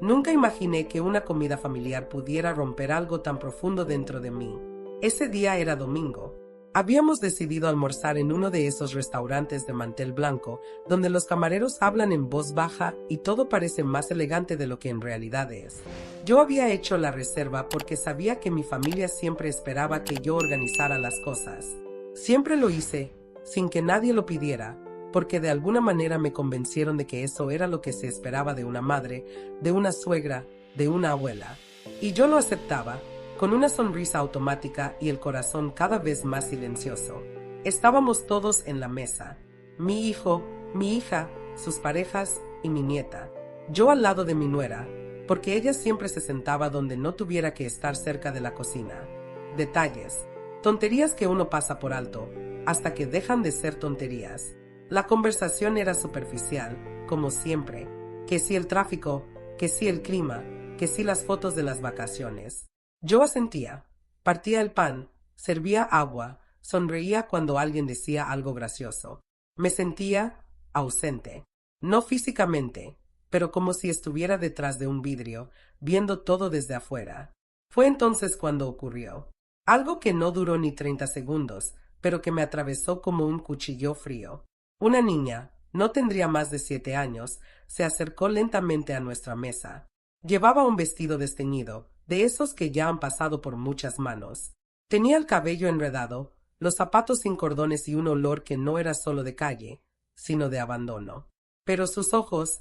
Nunca imaginé que una comida familiar pudiera romper algo tan profundo dentro de mí. Ese día era domingo. Habíamos decidido almorzar en uno de esos restaurantes de mantel blanco, donde los camareros hablan en voz baja y todo parece más elegante de lo que en realidad es. Yo había hecho la reserva porque sabía que mi familia siempre esperaba que yo organizara las cosas. Siempre lo hice, sin que nadie lo pidiera, porque de alguna manera me convencieron de que eso era lo que se esperaba de una madre, de una suegra, de una abuela. Y yo lo aceptaba, con una sonrisa automática y el corazón cada vez más silencioso. Estábamos todos en la mesa. Mi hijo, mi hija, sus parejas y mi nieta. Yo al lado de mi nuera, porque ella siempre se sentaba donde no tuviera que estar cerca de la cocina. Detalles. Tonterías que uno pasa por alto, hasta que dejan de ser tonterías. La conversación era superficial, como siempre. Que si el tráfico, que si el clima, que si las fotos de las vacaciones. Yo asentía, partía el pan, servía agua, sonreía cuando alguien decía algo gracioso. Me sentía ausente. No físicamente, pero como si estuviera detrás de un vidrio, viendo todo desde afuera. Fue entonces cuando ocurrió. Algo que no duró ni 30 segundos, pero que me atravesó como un cuchillo frío. Una niña, no tendría más de 7 años, se acercó lentamente a nuestra mesa. Llevaba un vestido desteñido, de esos que ya han pasado por muchas manos. Tenía el cabello enredado, los zapatos sin cordones y un olor que no era solo de calle, sino de abandono. Pero sus ojos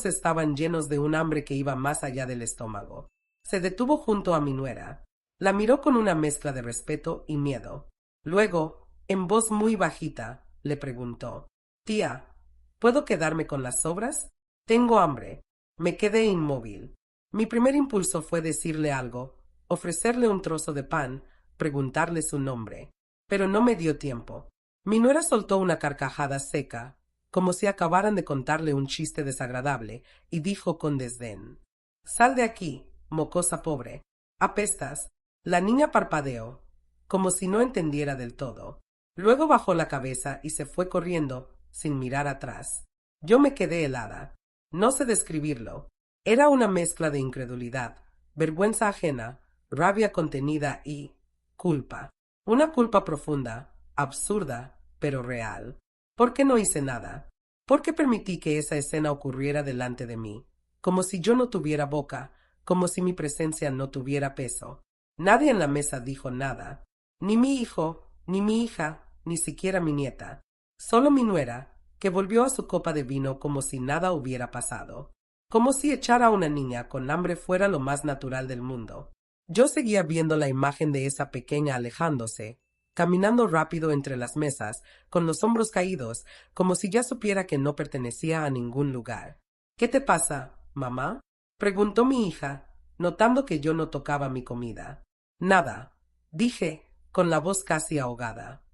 estaban llenos de un hambre que iba más allá del estómago. Se detuvo junto a mi nuera. La miró con una mezcla de respeto y miedo. Luego, en voz muy bajita, le preguntó: «Tía, ¿puedo quedarme con las sobras? Tengo hambre». Me quedé inmóvil. Mi primer impulso fue decirle algo, ofrecerle un trozo de pan, preguntarle su nombre. Pero no me dio tiempo. Mi nuera soltó una carcajada seca, como si acabaran de contarle un chiste desagradable, y dijo con desdén: «Sal de aquí, mocosa pobre. Apestas». La niña parpadeó, como si no entendiera del todo. Luego bajó la cabeza y se fue corriendo, sin mirar atrás. Yo me quedé helada. No sé describirlo. Era una mezcla de incredulidad, vergüenza ajena, rabia contenida y culpa. Una culpa profunda, absurda, pero real. ¿Por qué no hice nada? ¿Por qué permití que esa escena ocurriera delante de mí? Como si yo no tuviera boca, como si mi presencia no tuviera peso. Nadie en la mesa dijo nada. Ni mi hijo, ni mi hija, ni siquiera mi nieta. Solo mi nuera, que volvió a su copa de vino como si nada hubiera pasado. Como si echar a una niña con hambre fuera lo más natural del mundo. Yo seguía viendo la imagen de esa pequeña alejándose, caminando rápido entre las mesas, con los hombros caídos, como si ya supiera que no pertenecía a ningún lugar. «¿Qué te pasa, mamá?», preguntó mi hija, notando que yo no tocaba mi comida. «Nada», dije, con la voz casi ahogada.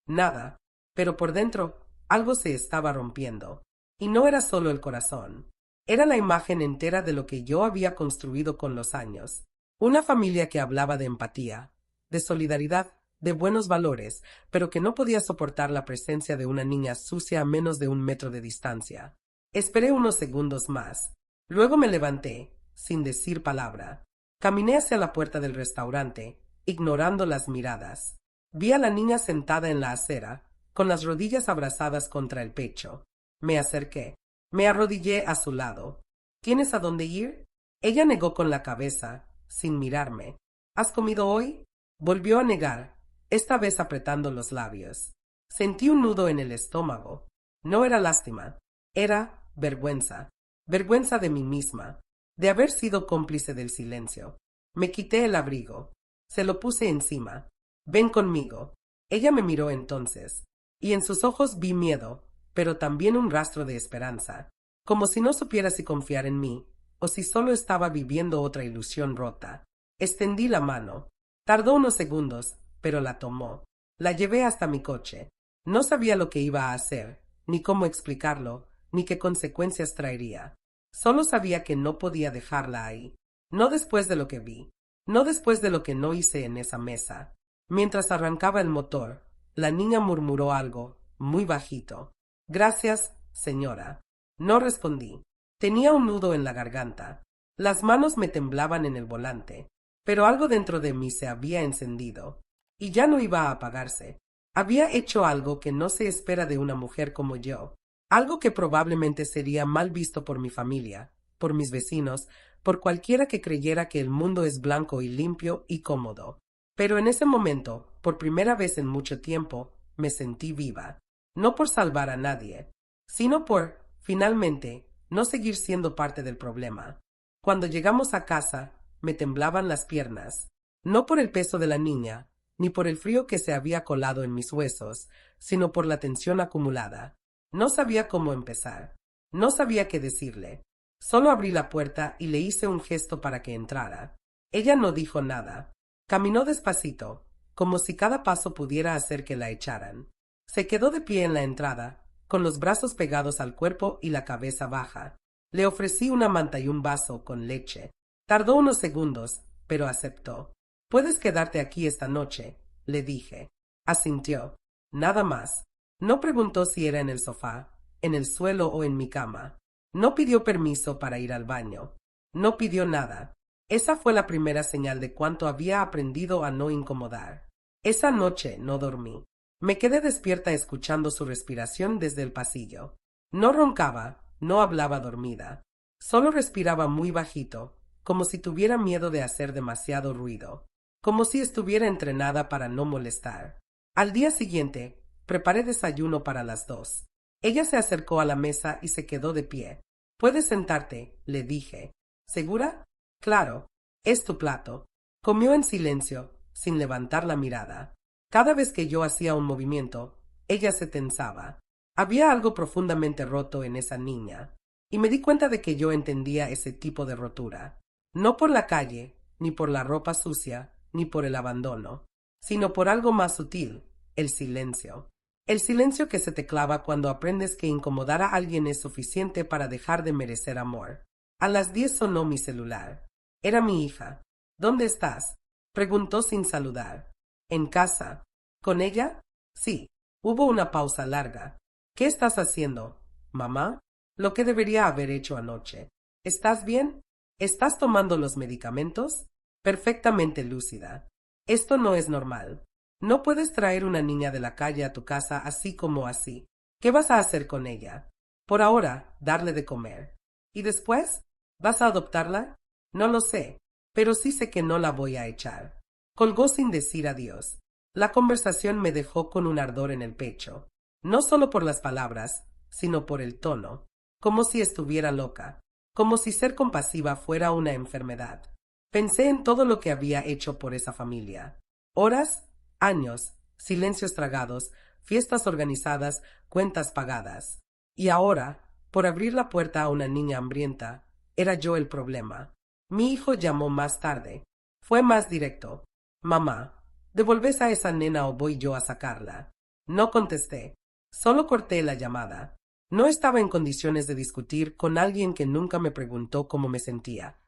«Nada», pero por dentro algo se estaba rompiendo. Y no era solo el corazón. Era la imagen entera de lo que yo había construido con los años. Una familia que hablaba de empatía, de solidaridad, de buenos valores, pero que no podía soportar la presencia de una niña sucia a menos de 1 metro de distancia. Esperé unos segundos más. Luego me levanté, sin decir palabra. Caminé hacia la puerta del restaurante, ignorando las miradas. Vi a la niña sentada en la acera, con las rodillas abrazadas contra el pecho. Me acerqué. Me arrodillé a su lado. «¿Tienes a dónde ir?». Ella negó con la cabeza, sin mirarme. «¿Has comido hoy?». Volvió a negar, esta vez apretando los labios. Sentí un nudo en el estómago. No era lástima, era vergüenza. Vergüenza de mí misma, de haber sido cómplice del silencio. Me quité el abrigo. Se lo puse encima. «Ven conmigo». Ella me miró entonces, y en sus ojos vi miedo, pero también un rastro de esperanza, como si no supiera si confiar en mí, o si solo estaba viviendo otra ilusión rota. Extendí la mano. Tardó unos segundos, pero la tomó. La llevé hasta mi coche. No sabía lo que iba a hacer, ni cómo explicarlo, ni qué consecuencias traería. Solo sabía que no podía dejarla ahí. No después de lo que vi. No después de lo que no hice en esa mesa. Mientras arrancaba el motor, la niña murmuró algo, muy bajito. «Gracias, señora». No respondí. Tenía un nudo en la garganta. Las manos me temblaban en el volante, pero algo dentro de mí se había encendido, y ya no iba a apagarse. Había hecho algo que no se espera de una mujer como yo, algo que probablemente sería mal visto por mi familia, por mis vecinos, por cualquiera que creyera que el mundo es blanco y limpio y cómodo. Pero en ese momento, por primera vez en mucho tiempo, me sentí viva, no por salvar a nadie, sino por, finalmente, no seguir siendo parte del problema. Cuando llegamos a casa, me temblaban las piernas, no por el peso de la niña, ni por el frío que se había colado en mis huesos, sino por la tensión acumulada. No sabía cómo empezar. No sabía qué decirle. Solo abrí la puerta y le hice un gesto para que entrara. Ella no dijo nada. Caminó despacito, como si cada paso pudiera hacer que la echaran. Se quedó de pie en la entrada, con los brazos pegados al cuerpo y la cabeza baja. Le ofrecí una manta y un vaso con leche. Tardó unos segundos, pero aceptó. «Puedes quedarte aquí esta noche», le dije. Asintió. Nada más. No preguntó si era en el sofá, en el suelo o en mi cama. No pidió permiso para ir al baño. No pidió nada. Esa fue la primera señal de cuánto había aprendido a no incomodar. Esa noche no dormí. Me quedé despierta escuchando su respiración desde el pasillo. No roncaba, no hablaba dormida. Solo respiraba muy bajito, como si tuviera miedo de hacer demasiado ruido, como si estuviera entrenada para no molestar. Al día siguiente, preparé desayuno para las 2. Ella se acercó a la mesa y se quedó de pie. «Puedes sentarte», le dije. «¿Segura?» «Claro. Es tu plato». Comió en silencio, sin levantar la mirada. Cada vez que yo hacía un movimiento, ella se tensaba. Había algo profundamente roto en esa niña, y me di cuenta de que yo entendía ese tipo de rotura. No por la calle, ni por la ropa sucia, ni por el abandono, sino por algo más sutil, el silencio. El silencio que se te clava cuando aprendes que incomodar a alguien es suficiente para dejar de merecer amor. A las 10 sonó mi celular. Era mi hija. «¿Dónde estás?», preguntó sin saludar. «En casa». «¿Con ella?» «Sí». Hubo una pausa larga. «¿Qué estás haciendo, mamá?» «Lo que debería haber hecho anoche». «¿Estás bien? ¿Estás tomando los medicamentos?» «Perfectamente lúcida». «Esto no es normal. No puedes traer una niña de la calle a tu casa así como así. ¿Qué vas a hacer con ella?» «Por ahora, darle de comer». «¿Y después? ¿Vas a adoptarla?» «No lo sé, pero sí sé que no la voy a echar». Colgó sin decir adiós. La conversación me dejó con un ardor en el pecho, no solo por las palabras, sino por el tono, como si estuviera loca, como si ser compasiva fuera una enfermedad. Pensé en todo lo que había hecho por esa familia. Horas, años, silencios tragados, fiestas organizadas, cuentas pagadas. Y ahora, por abrir la puerta a una niña hambrienta, era yo el problema. Mi hijo llamó más tarde. Fue más directo. «Mamá, ¿devolves a esa nena o voy yo a sacarla?» No contesté. Solo corté la llamada. No estaba en condiciones de discutir con alguien que nunca me preguntó cómo me sentía.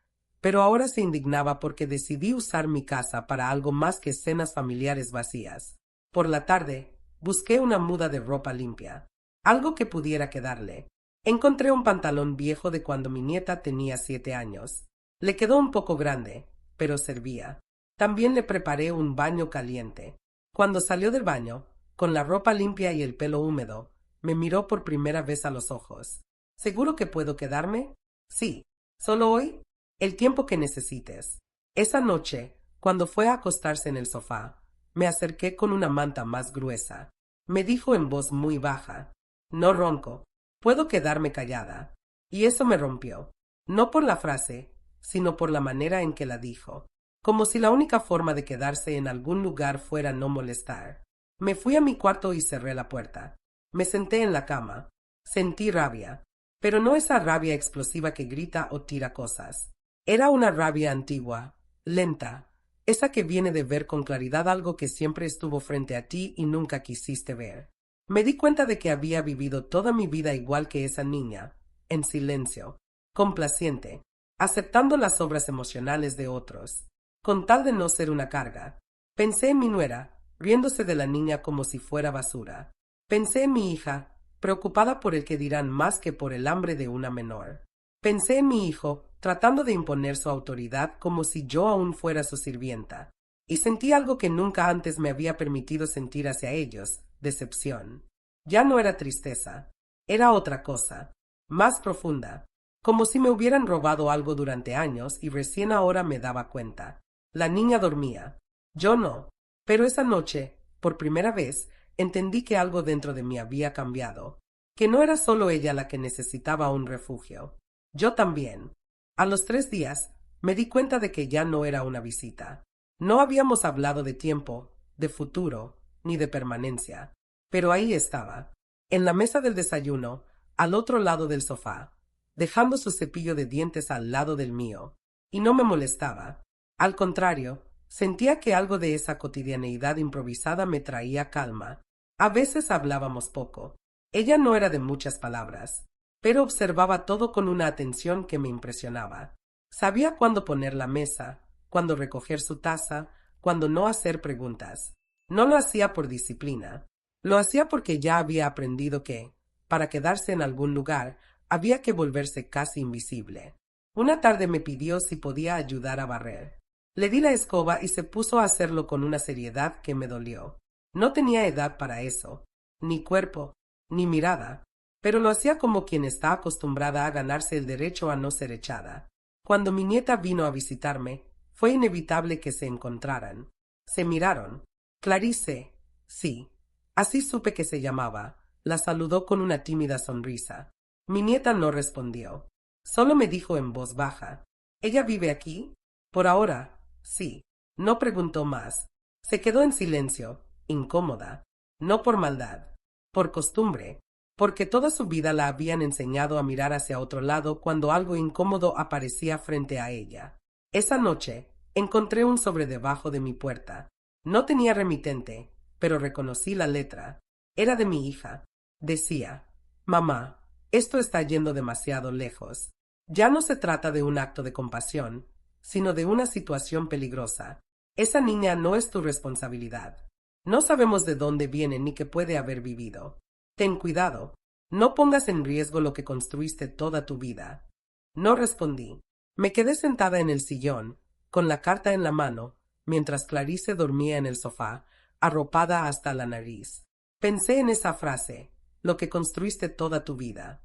Pero ahora se indignaba porque decidí usar mi casa para algo más que cenas familiares vacías. Por la tarde, busqué una muda de ropa limpia, algo que pudiera quedarle. Encontré un pantalón viejo de cuando mi nieta tenía 7 años. Le quedó un poco grande, pero servía. También le preparé un baño caliente. Cuando salió del baño, con la ropa limpia y el pelo húmedo, me miró por primera vez a los ojos. «¿Seguro que puedo quedarme?» «Sí. ¿Solo hoy?» «El tiempo que necesites». Esa noche, cuando fue a acostarse en el sofá, me acerqué con una manta más gruesa. Me dijo en voz muy baja: «No ronco. Puedo quedarme callada». Y eso me rompió. No por la frase, sino por la manera en que la dijo. Como si la única forma de quedarse en algún lugar fuera no molestar. Me fui a mi cuarto y cerré la puerta. Me senté en la cama. Sentí rabia, pero no esa rabia explosiva que grita o tira cosas. Era una rabia antigua, lenta, esa que viene de ver con claridad algo que siempre estuvo frente a ti y nunca quisiste ver. Me di cuenta de que había vivido toda mi vida igual que esa niña, en silencio, complaciente, aceptando las obras emocionales de otros, con tal de no ser una carga. Pensé en mi nuera, riéndose de la niña como si fuera basura. Pensé en mi hija, preocupada por el que dirán más que por el hambre de una menor. Pensé en mi hijo, tratando de imponer su autoridad como si yo aún fuera su sirvienta, y sentí algo que nunca antes me había permitido sentir hacia ellos: decepción. Ya no era tristeza, era otra cosa, más profunda, como si me hubieran robado algo durante años y recién ahora me daba cuenta. La niña dormía, yo no, pero esa noche, por primera vez, entendí que algo dentro de mí había cambiado, que no era solo ella la que necesitaba un refugio. Yo también. A los 3 días, me di cuenta de que ya no era una visita. No habíamos hablado de tiempo, de futuro, ni de permanencia. Pero ahí estaba, en la mesa del desayuno, al otro lado del sofá, dejando su cepillo de dientes al lado del mío. Y no me molestaba. Al contrario, sentía que algo de esa cotidianeidad improvisada me traía calma. A veces hablábamos poco. Ella no era de muchas palabras, pero observaba todo con una atención que me impresionaba. Sabía cuándo poner la mesa, cuándo recoger su taza, cuándo no hacer preguntas. No lo hacía por disciplina. Lo hacía porque ya había aprendido que, para quedarse en algún lugar, había que volverse casi invisible. Una tarde me pidió si podía ayudar a barrer. Le di la escoba y se puso a hacerlo con una seriedad que me dolió. No tenía edad para eso, ni cuerpo, ni mirada, pero lo hacía como quien está acostumbrada a ganarse el derecho a no ser echada. Cuando mi nieta vino a visitarme, fue inevitable que se encontraran. Se miraron. Clarice, sí, así supe que se llamaba, la saludó con una tímida sonrisa. Mi nieta no respondió. Solo me dijo en voz baja: ¿Ella vive aquí? Por ahora, sí. No preguntó más. Se quedó en silencio, incómoda. No por maldad, por costumbre, porque toda su vida la habían enseñado a mirar hacia otro lado cuando algo incómodo aparecía frente a ella. Esa noche, encontré un sobre debajo de mi puerta. No tenía remitente, pero reconocí la letra. Era de mi hija. Decía: Mamá, esto está yendo demasiado lejos. Ya no se trata de un acto de compasión, sino de una situación peligrosa. Esa niña no es tu responsabilidad. No sabemos de dónde viene ni qué puede haber vivido. Ten cuidado. No pongas en riesgo lo que construiste toda tu vida. No respondí. Me quedé sentada en el sillón, con la carta en la mano, mientras Clarice dormía en el sofá, arropada hasta la nariz. Pensé en esa frase: lo que construiste toda tu vida.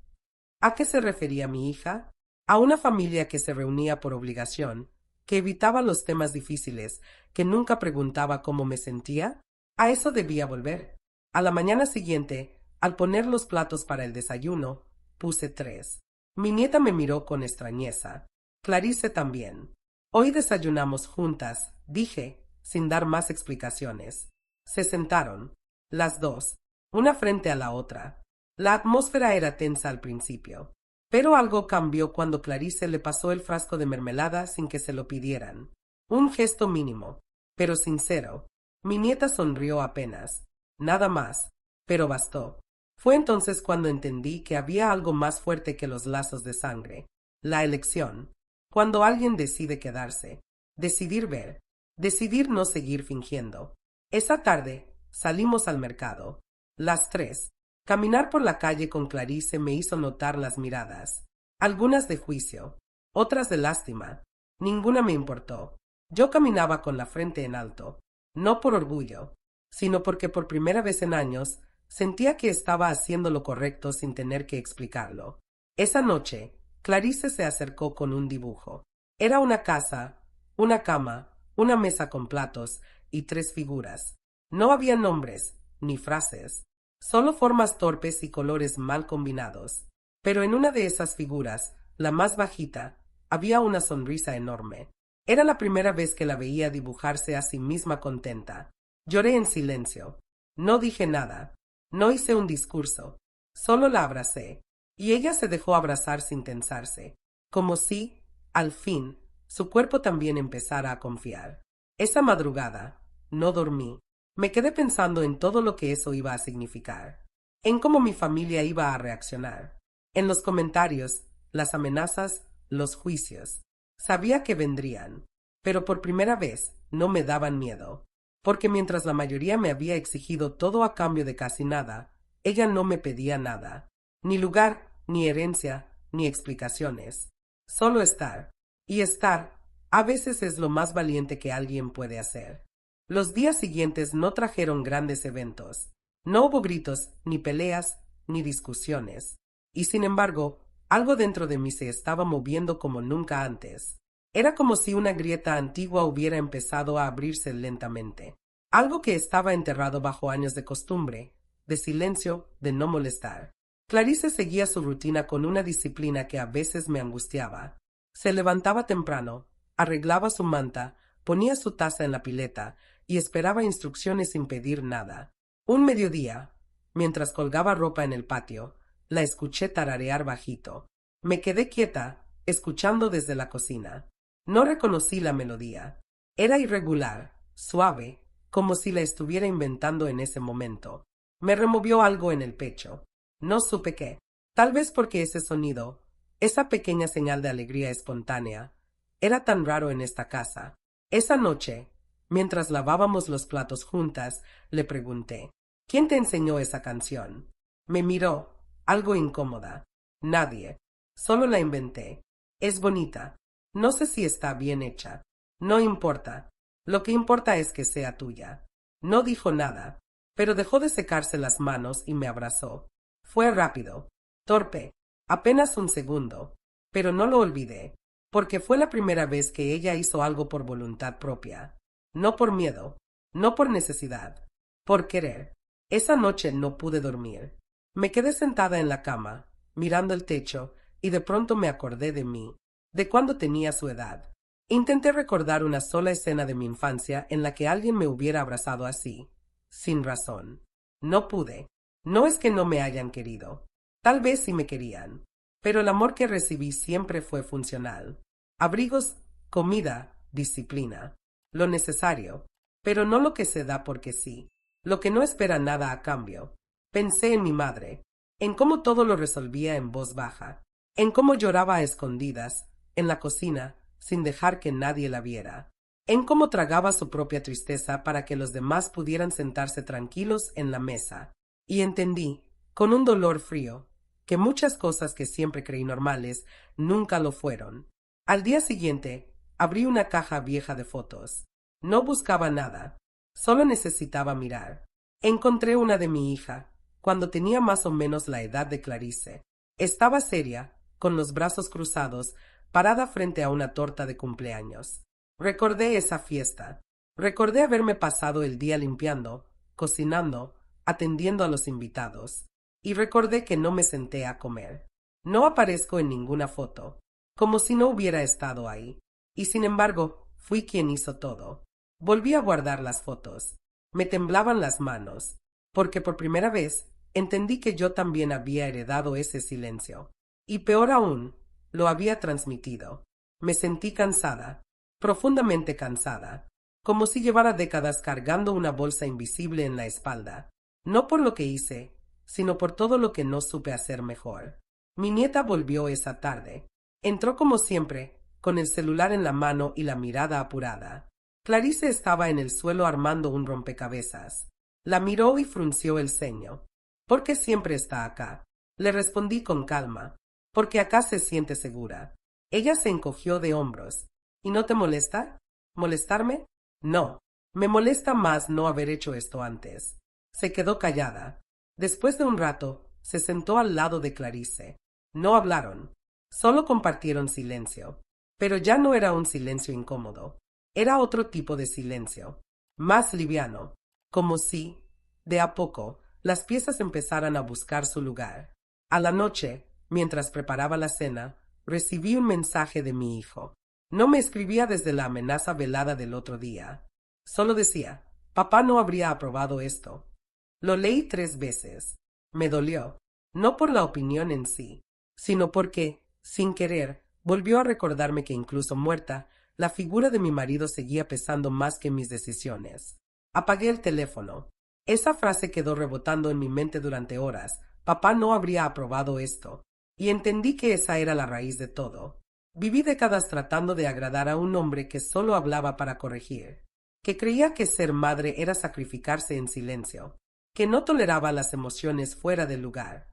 ¿A qué se refería mi hija? A una familia que se reunía por obligación, que evitaba los temas difíciles, que nunca preguntaba cómo me sentía. A eso debía volver. A la mañana siguiente, al poner los platos para el desayuno, puse 3. Mi nieta me miró con extrañeza. Clarice también. Hoy desayunamos juntas, dije, sin dar más explicaciones. Se sentaron, las dos, una frente a la otra. La atmósfera era tensa al principio, pero algo cambió cuando Clarice le pasó el frasco de mermelada sin que se lo pidieran. Un gesto mínimo, pero sincero. Mi nieta sonrió apenas, nada más, pero bastó. Fue entonces cuando entendí que había algo más fuerte que los lazos de sangre: la elección. Cuando alguien decide quedarse, decidir ver, decidir no seguir fingiendo. Esa tarde salimos al mercado, las 3. Caminar por la calle con Clarice me hizo notar las miradas, algunas de juicio, otras de lástima. Ninguna me importó. Yo caminaba con la frente en alto, no por orgullo, sino porque por primera vez en años sentía que estaba haciendo lo correcto sin tener que explicarlo. Esa noche, Clarice se acercó con un dibujo. Era una casa, una cama, una mesa con platos y 3 figuras. No había nombres, ni frases, solo formas torpes y colores mal combinados. Pero en una de esas figuras, la más bajita, había una sonrisa enorme. Era la primera vez que la veía dibujarse a sí misma contenta. Lloré en silencio. No dije nada. No hice un discurso. Solo la abracé. Y ella se dejó abrazar sin tensarse, como si, al fin, su cuerpo también empezara a confiar. Esa madrugada, no dormí. Me quedé pensando en todo lo que eso iba a significar, en cómo mi familia iba a reaccionar, en los comentarios, las amenazas, los juicios. Sabía que vendrían, pero por primera vez no me daban miedo, porque mientras la mayoría me había exigido todo a cambio de casi nada, ella no me pedía nada. Ni lugar, ni herencia, ni explicaciones. Solo estar. Y estar, a veces es lo más valiente que alguien puede hacer. Los días siguientes no trajeron grandes eventos. No hubo gritos, ni peleas, ni discusiones. Y sin embargo, algo dentro de mí se estaba moviendo como nunca antes. Era como si una grieta antigua hubiera empezado a abrirse lentamente. Algo que estaba enterrado bajo años de costumbre, de silencio, de no molestar. Clarice seguía su rutina con una disciplina que a veces me angustiaba. Se levantaba temprano, arreglaba su manta, ponía su taza en la pileta y esperaba instrucciones sin pedir nada. Un mediodía, mientras colgaba ropa en el patio, la escuché tararear bajito. Me quedé quieta, escuchando desde la cocina. No reconocí la melodía. Era irregular, suave, como si la estuviera inventando en ese momento. Me removió algo en el pecho. No supe qué. Tal vez porque ese sonido, esa pequeña señal de alegría espontánea, era tan raro en esta casa. Esa noche, mientras lavábamos los platos juntas, le pregunté, ¿quién te enseñó esa canción? Me miró, algo incómoda. Nadie. Solo la inventé. Es bonita. No sé si está bien hecha. No importa. Lo que importa es que sea tuya. No dijo nada, pero dejó de secarse las manos y me abrazó. Fue rápido, torpe, apenas un segundo, pero no lo olvidé, porque fue la primera vez que ella hizo algo por voluntad propia. No por miedo, no por necesidad, por querer. Esa noche no pude dormir. Me quedé sentada en la cama, mirando el techo, y de pronto me acordé de mí, de cuando tenía su edad. Intenté recordar una sola escena de mi infancia en la que alguien me hubiera abrazado así, sin razón. No pude. No es que no me hayan querido. Tal vez sí me querían. Pero el amor que recibí siempre fue funcional. Abrigos, comida, disciplina. Lo necesario. Pero no lo que se da porque sí. Lo que no espera nada a cambio. Pensé en mi madre. En cómo todo lo resolvía en voz baja. En cómo lloraba a escondidas, en la cocina, sin dejar que nadie la viera. En cómo tragaba su propia tristeza para que los demás pudieran sentarse tranquilos en la mesa. Y entendí, con un dolor frío, que muchas cosas que siempre creí normales nunca lo fueron. Al día siguiente, abrí una caja vieja de fotos. No buscaba nada, solo necesitaba mirar. Encontré una de mi hija, cuando tenía más o menos la edad de Clarice. Estaba seria, con los brazos cruzados, parada frente a una torta de cumpleaños. Recordé esa fiesta. Recordé haberme pasado el día limpiando, cocinando, atendiendo a los invitados. Y recordé que no me senté a comer. No aparezco en ninguna foto, como si no hubiera estado ahí. Y sin embargo, fui quien hizo todo. Volví a guardar las fotos. Me temblaban las manos, porque por primera vez entendí que yo también había heredado ese silencio. Y peor aún, lo había transmitido. Me sentí cansada, profundamente cansada, como si llevara décadas cargando una bolsa invisible en la espalda. No por lo que hice, sino por todo lo que no supe hacer mejor. Mi nieta volvió esa tarde. Entró como siempre, con el celular en la mano y la mirada apurada. Clarice estaba en el suelo armando un rompecabezas. La miró y frunció el ceño. ¿Por qué siempre está acá? Le respondí con calma. Porque acá se siente segura. Ella se encogió de hombros. ¿Y no te molesta? ¿Molestarme? No. Me molesta más no haber hecho esto antes. Se quedó callada. Después de un rato, se sentó al lado de Clarice. No hablaron. Solo compartieron silencio. Pero ya no era un silencio incómodo. Era otro tipo de silencio. Más liviano. Como si, de a poco, las piezas empezaran a buscar su lugar. A la noche, mientras preparaba la cena, recibí un mensaje de mi hijo. No me escribía desde la amenaza velada del otro día. Solo decía, papá no habría aprobado esto. Lo leí 3 veces. Me dolió, no por la opinión en sí, sino porque, sin querer, volvió a recordarme que incluso muerta, la figura de mi marido seguía pesando más que mis decisiones. Apagué el teléfono. Esa frase quedó rebotando en mi mente durante horas. Papá no habría aprobado esto. Y entendí que esa era la raíz de todo. Viví décadas tratando de agradar a un hombre que solo hablaba para corregir, que creía que ser madre era sacrificarse en silencio, que no toleraba las emociones fuera del lugar,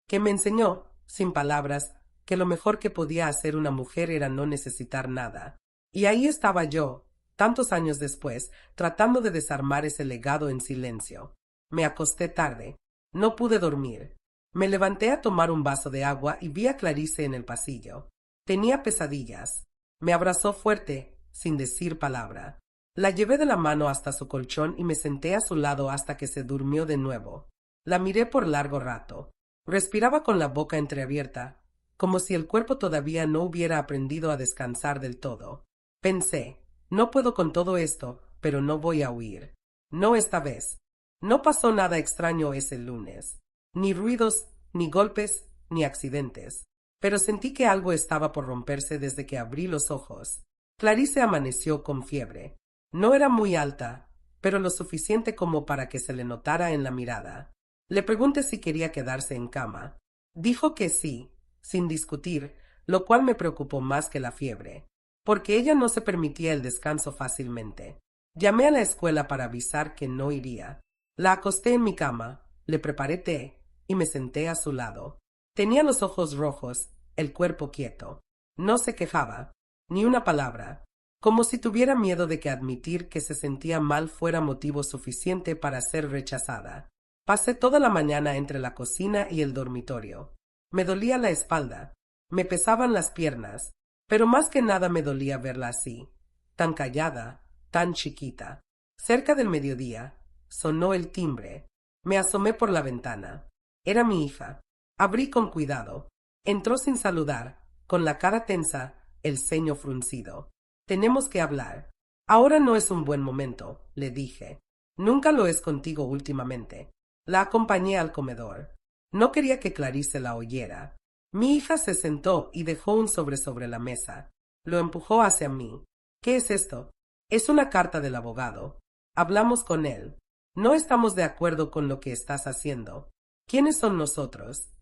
que me enseñó, sin palabras, que lo mejor que podía hacer una mujer era no necesitar nada. Y ahí estaba yo, tantos años después, tratando de desarmar ese legado en silencio. Me acosté tarde. No pude dormir. Me levanté a tomar un vaso de agua y vi a Clarice en el pasillo. Tenía pesadillas. Me abrazó fuerte, sin decir palabra. La llevé de la mano hasta su colchón y me senté a su lado hasta que se durmió de nuevo. La miré por largo rato. Respiraba con la boca entreabierta, como si el cuerpo todavía no hubiera aprendido a descansar del todo. Pensé, no puedo con todo esto, pero no voy a huir. No esta vez. No pasó nada extraño ese lunes. Ni ruidos, ni golpes, ni accidentes. Pero sentí que algo estaba por romperse desde que abrí los ojos. Clarice amaneció con fiebre. No era muy alta, pero lo suficiente como para que se le notara en la mirada. Le pregunté si quería quedarse en cama. Dijo que sí, sin discutir, lo cual me preocupó más que la fiebre, porque ella no se permitía el descanso fácilmente. Llamé a la escuela para avisar que no iría. La acosté en mi cama, le preparé té y me senté a su lado. Tenía los ojos rojos, el cuerpo quieto. No se quejaba, ni una palabra, como si tuviera miedo de que admitir que se sentía mal fuera motivo suficiente para ser rechazada. Pasé toda la mañana entre la cocina y el dormitorio. Me dolía la espalda, me pesaban las piernas, pero más que nada me dolía verla así, tan callada, tan chiquita. Cerca del mediodía, sonó el timbre. Me asomé por la ventana. Era mi hija. Abrí con cuidado. Entró sin saludar, con la cara tensa, el ceño fruncido. Tenemos que hablar. Ahora no es un buen momento, le dije. Nunca lo es contigo últimamente. La acompañé al comedor. No quería que Clarice la oyera. Mi hija se sentó y dejó un sobre la mesa. Lo empujó hacia mí. ¿Qué es esto? Es una carta del abogado. Hablamos con él. No estamos de acuerdo con lo que estás haciendo. ¿Quiénes son nosotros?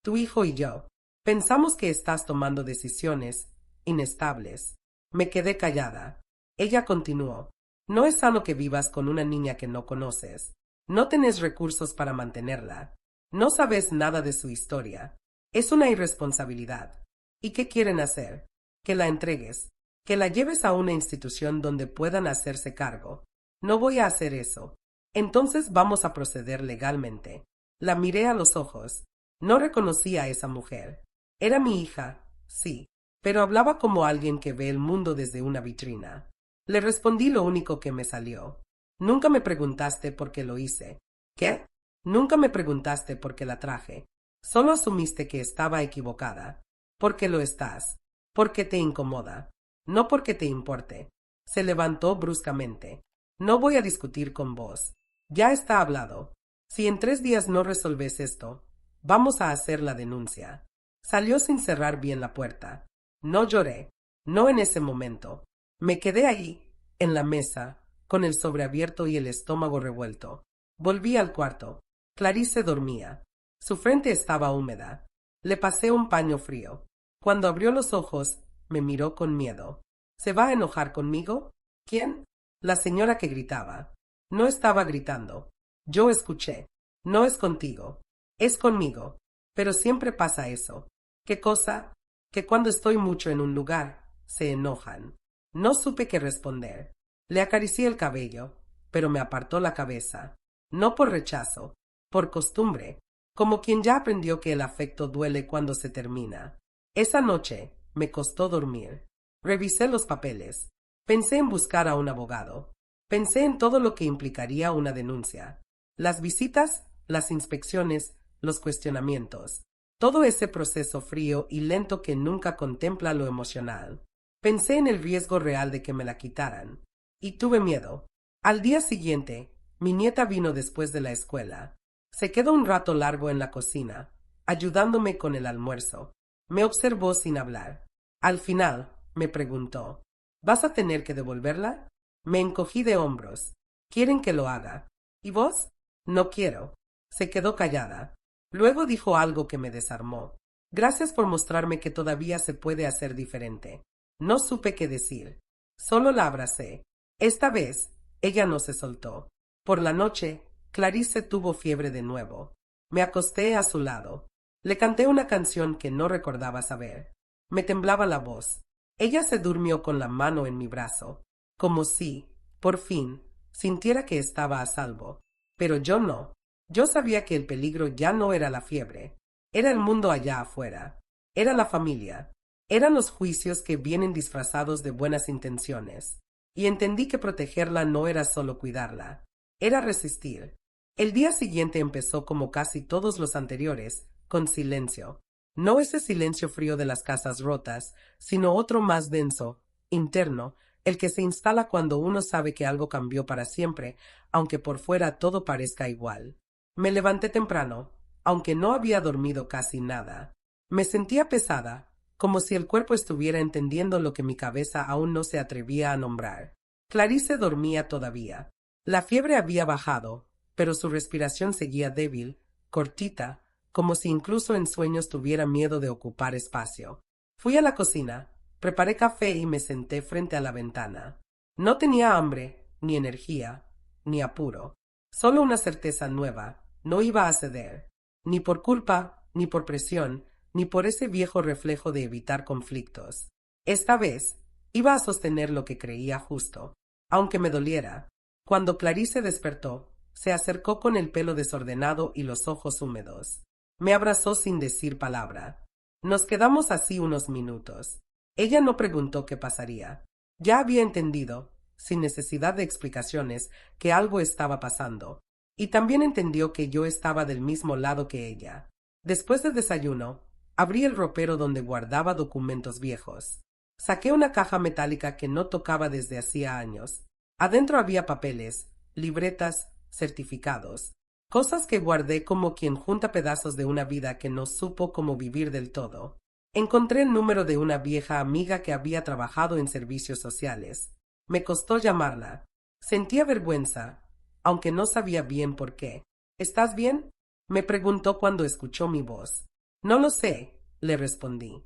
Tu hijo y yo. Pensamos que estás tomando decisiones inestables. Me quedé callada. Ella continuó. No es sano que vivas con una niña que no conoces. No tenés recursos para mantenerla. No sabes nada de su historia. Es una irresponsabilidad. ¿Y qué quieren hacer? Que la entregues. Que la lleves a una institución donde puedan hacerse cargo. No voy a hacer eso. Entonces vamos a proceder legalmente. La miré a los ojos. No reconocí a esa mujer. Era mi hija, sí, pero hablaba como alguien que ve el mundo desde una vitrina. Le respondí lo único que me salió. Nunca me preguntaste por qué lo hice. ¿Qué? Nunca me preguntaste por qué la traje. Solo asumiste que estaba equivocada. Porque lo estás. Porque te incomoda. No porque te importe. Se levantó bruscamente. No voy a discutir con vos. Ya está hablado. Si en 3 días no resolves esto, vamos a hacer la denuncia. Salió sin cerrar bien la puerta. No lloré. No en ese momento. Me quedé ahí, en la mesa, con el sobre abierto y el estómago revuelto. Volví al cuarto. Clarice dormía. Su frente estaba húmeda. Le pasé un paño frío. Cuando abrió los ojos, me miró con miedo. ¿Se va a enojar conmigo? ¿Quién? La señora que gritaba. No estaba gritando. Yo escuché. No es contigo. Es conmigo. Pero siempre pasa eso. ¿Qué cosa? Que cuando estoy mucho en un lugar, se enojan. No supe qué responder. Le acaricié el cabello, pero me apartó la cabeza. No por rechazo, por costumbre, como quien ya aprendió que el afecto duele cuando se termina. Esa noche me costó dormir. Revisé los papeles. Pensé en buscar a un abogado. Pensé en todo lo que implicaría una denuncia. Las visitas, las inspecciones, los cuestionamientos. Todo ese proceso frío y lento que nunca contempla lo emocional. Pensé en el riesgo real de que me la quitaran. Y tuve miedo. Al día siguiente, mi nieta vino después de la escuela. Se quedó un rato largo en la cocina, ayudándome con el almuerzo. Me observó sin hablar. Al final, me preguntó, ¿vas a tener que devolverla? Me encogí de hombros. ¿Quieren que lo haga? ¿Y vos? No quiero. Se quedó callada. Luego dijo algo que me desarmó. Gracias por mostrarme que todavía se puede hacer diferente. No supe qué decir. Solo la abracé. Esta vez, ella no se soltó. Por la noche, Clarice tuvo fiebre de nuevo. Me acosté a su lado. Le canté una canción que no recordaba saber. Me temblaba la voz. Ella se durmió con la mano en mi brazo, como si, por fin, sintiera que estaba a salvo. Pero yo no. Yo sabía que el peligro ya no era la fiebre. Era el mundo allá afuera. Era la familia. Eran los juicios que vienen disfrazados de buenas intenciones. Y entendí que protegerla no era solo cuidarla. Era resistir. El día siguiente empezó como casi todos los anteriores, con silencio. No ese silencio frío de las casas rotas, sino otro más denso, interno, el que se instala cuando uno sabe que algo cambió para siempre, aunque por fuera todo parezca igual. Me levanté temprano, aunque no había dormido casi nada. Me sentía pesada, como si el cuerpo estuviera entendiendo lo que mi cabeza aún no se atrevía a nombrar. Clarice dormía todavía. La fiebre había bajado, pero su respiración seguía débil, cortita, como si incluso en sueños tuviera miedo de ocupar espacio. Fui a la cocina, preparé café y me senté frente a la ventana. No tenía hambre, ni energía, ni apuro. Solo una certeza nueva: no iba a ceder. Ni por culpa, ni por presión, ni por ese viejo reflejo de evitar conflictos. Esta vez, iba a sostener lo que creía justo, aunque me doliera. Cuando Clarice despertó, se acercó con el pelo desordenado y los ojos húmedos. Me abrazó sin decir palabra. Nos quedamos así unos minutos. Ella no preguntó qué pasaría. Ya había entendido, sin necesidad de explicaciones, que algo estaba pasando. Y también entendió que yo estaba del mismo lado que ella. Después del desayuno, abrí el ropero donde guardaba documentos viejos. Saqué una caja metálica que no tocaba desde hacía años. Adentro había papeles, libretas, certificados, cosas que guardé como quien junta pedazos de una vida que no supo cómo vivir del todo. Encontré el número de una vieja amiga que había trabajado en servicios sociales. Me costó llamarla. Sentía vergüenza, aunque no sabía bien por qué. ¿Estás bien?, me preguntó cuando escuchó mi voz. No lo sé, le respondí.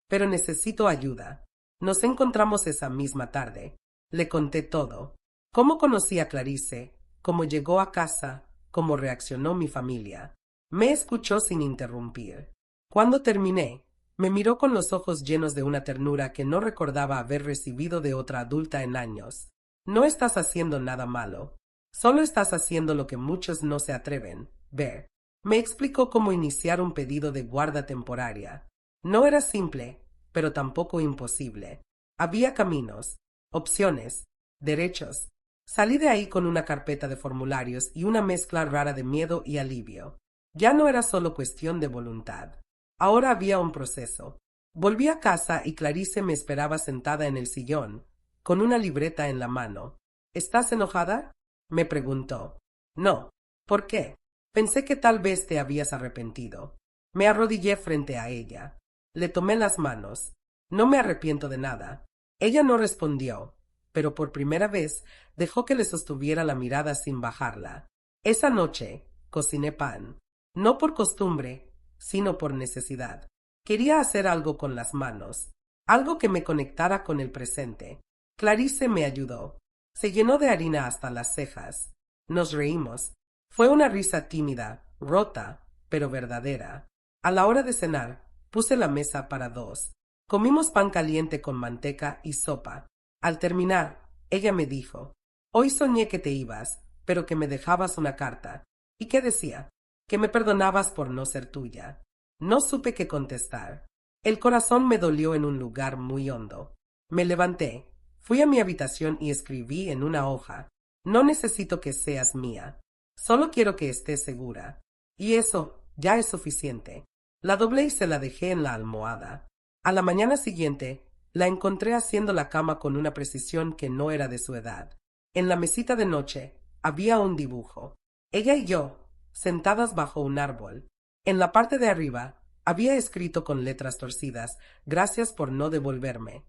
Pero necesito ayuda. Nos encontramos esa misma tarde. Le conté todo. Cómo conocí a Clarice, cómo llegó a casa, cómo reaccionó mi familia. Me escuchó sin interrumpir. Cuando terminé, me miró con los ojos llenos de una ternura que no recordaba haber recibido de otra adulta en años. No estás haciendo nada malo. Solo estás haciendo lo que muchos no se atreven, ver. Me explicó cómo iniciar un pedido de guarda temporaria. No era simple, pero tampoco imposible. Había caminos, opciones, derechos. Salí de ahí con una carpeta de formularios y una mezcla rara de miedo y alivio. Ya no era solo cuestión de voluntad. Ahora había un proceso. Volví a casa y Clarice me esperaba sentada en el sillón, con una libreta en la mano. ¿Estás enojada?, me preguntó. No. ¿Por qué? Pensé que tal vez te habías arrepentido. Me arrodillé frente a ella. Le tomé las manos. No me arrepiento de nada. Ella no respondió, pero por primera vez dejó que le sostuviera la mirada sin bajarla. Esa noche cociné pan. No por costumbre, sino por necesidad. Quería hacer algo con las manos, algo que me conectara con el presente. Clarice me ayudó. Se llenó de harina hasta las cejas. Nos reímos. Fue una risa tímida, rota, pero verdadera. A la hora de cenar, puse la mesa para dos. Comimos pan caliente con manteca y sopa. Al terminar, ella me dijo: hoy soñé que te ibas, pero que me dejabas una carta. ¿Y qué decía? Que me perdonabas por no ser tuya. No supe qué contestar. El corazón me dolió en un lugar muy hondo. Me levanté, fui a mi habitación y escribí en una hoja: no necesito que seas mía. Solo quiero que estés segura. Y eso ya es suficiente. La doblé y se la dejé en la almohada. A la mañana siguiente, la encontré haciendo la cama con una precisión que no era de su edad. En la mesita de noche había un dibujo. Ella y yo, sentadas bajo un árbol. En la parte de arriba había escrito con letras torcidas: gracias por no devolverme.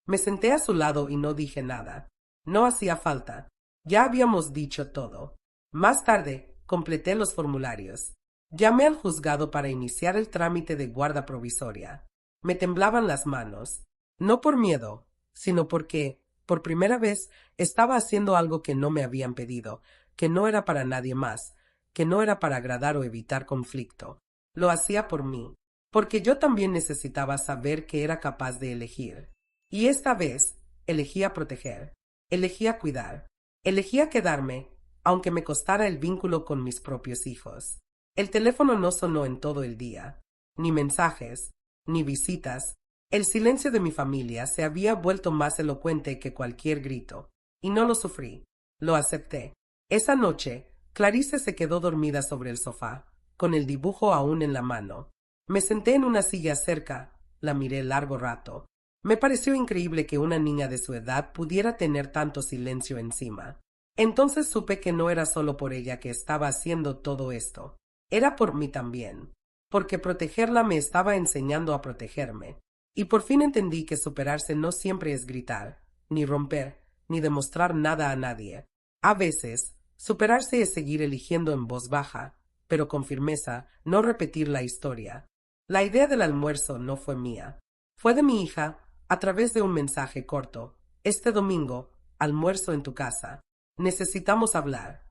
Me senté a su lado y no dije nada. No hacía falta. Ya habíamos dicho todo. Más tarde, completé los formularios. Llamé al juzgado para iniciar el trámite de guarda provisoria. Me temblaban las manos. No por miedo, sino porque, por primera vez, estaba haciendo algo que no me habían pedido, que no era para nadie más, que no era para agradar o evitar conflicto. Lo hacía por mí, porque yo también necesitaba saber que era capaz de elegir. Y esta vez, elegía proteger, elegía cuidar, elegía quedarme, aunque me costara el vínculo con mis propios hijos. El teléfono no sonó en todo el día, ni mensajes, ni visitas. El silencio de mi familia se había vuelto más elocuente que cualquier grito, y no lo sufrí, lo acepté. Esa noche, Clarice se quedó dormida sobre el sofá, con el dibujo aún en la mano. Me senté en una silla cerca, la miré largo rato. Me pareció increíble que una niña de su edad pudiera tener tanto silencio encima. Entonces supe que no era solo por ella que estaba haciendo todo esto. Era por mí también, porque protegerla me estaba enseñando a protegerme. Y por fin entendí que superarse no siempre es gritar, ni romper, ni demostrar nada a nadie. A veces, superarse es seguir eligiendo en voz baja, pero con firmeza, no repetir la historia. La idea del almuerzo no fue mía. Fue de mi hija, a través de un mensaje corto. Este domingo, almuerzo en tu casa. Necesitamos hablar.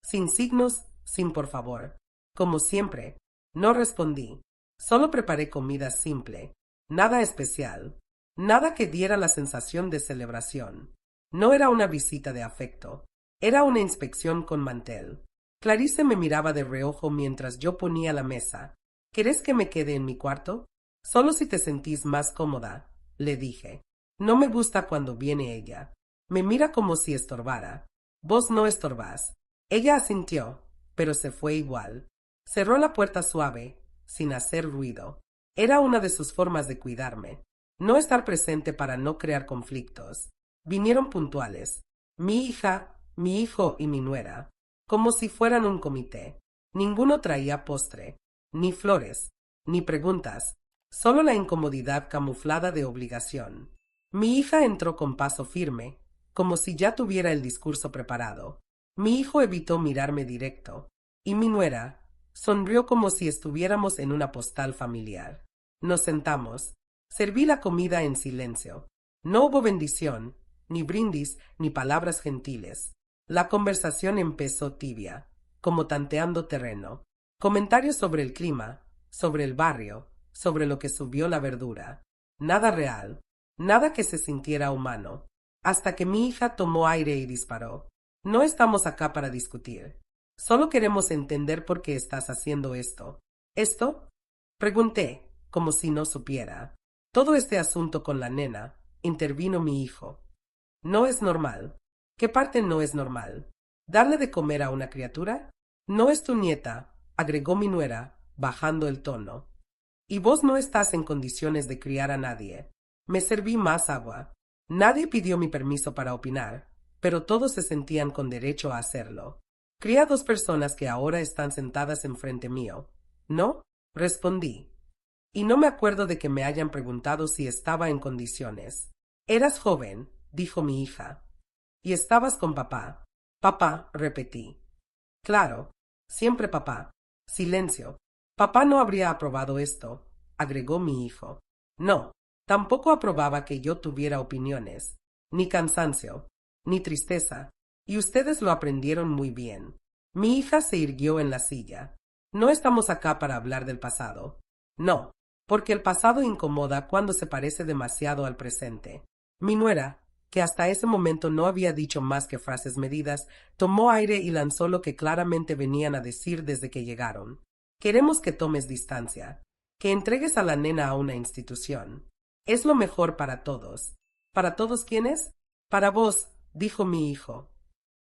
Sin signos, sin por favor. Como siempre, no respondí. Solo preparé comida simple. Nada especial. Nada que diera la sensación de celebración. No era una visita de afecto. Era una inspección con mantel. Clarice me miraba de reojo mientras yo ponía la mesa. ¿Querés que me quede en mi cuarto? Solo si te sentís más cómoda, le dije. No me gusta cuando viene ella. Me mira como si estorbara. Vos no estorbás. Ella asintió, pero se fue igual. Cerró la puerta suave, sin hacer ruido. Era una de sus formas de cuidarme. No estar presente para no crear conflictos. Vinieron puntuales. Mi hija, mi hijo y mi nuera. Como si fueran un comité. Ninguno traía postre, ni flores, ni preguntas. Solo la incomodidad camuflada de obligación. Mi hija entró con paso firme, como si ya tuviera el discurso preparado. Mi hijo evitó mirarme directo, y mi nuera sonrió como si estuviéramos en una postal familiar. Nos sentamos. Serví la comida en silencio. No hubo bendición, ni brindis, ni palabras gentiles. La conversación empezó tibia, como tanteando terreno. Comentarios sobre el clima, sobre el barrio, sobre lo que subió la verdura. Nada real, nada que se sintiera humano. Hasta que mi hija tomó aire y disparó. No estamos acá para discutir. Solo queremos entender por qué estás haciendo esto. ¿Esto? Pregunté, como si no supiera. Todo este asunto con la nena, intervino mi hijo. No es normal. ¿Qué parte no es normal? ¿Darle de comer a una criatura? No es tu nieta, agregó mi nuera, bajando el tono. Y vos no estás en condiciones de criar a nadie. Me serví más agua. Nadie pidió mi permiso para opinar, pero todos se sentían con derecho a hacerlo. Crié a dos personas que ahora están sentadas enfrente mío. ¿No? Respondí. Y no me acuerdo de que me hayan preguntado si estaba en condiciones. Eras joven, dijo mi hija. Y estabas con papá. Papá, repetí. Claro, siempre papá. Silencio. Papá no habría aprobado esto, agregó mi hijo. No, tampoco aprobaba que yo tuviera opiniones, ni cansancio, ni tristeza, y ustedes lo aprendieron muy bien. Mi hija se irguió en la silla. No estamos acá para hablar del pasado. No, porque el pasado incomoda cuando se parece demasiado al presente. Mi nuera, que hasta ese momento no había dicho más que frases medidas, tomó aire y lanzó lo que claramente venían a decir desde que llegaron. Queremos que tomes distancia, que entregues a la nena a una institución. Es lo mejor para todos. ¿Para todos quiénes? Para vos, dijo mi hijo.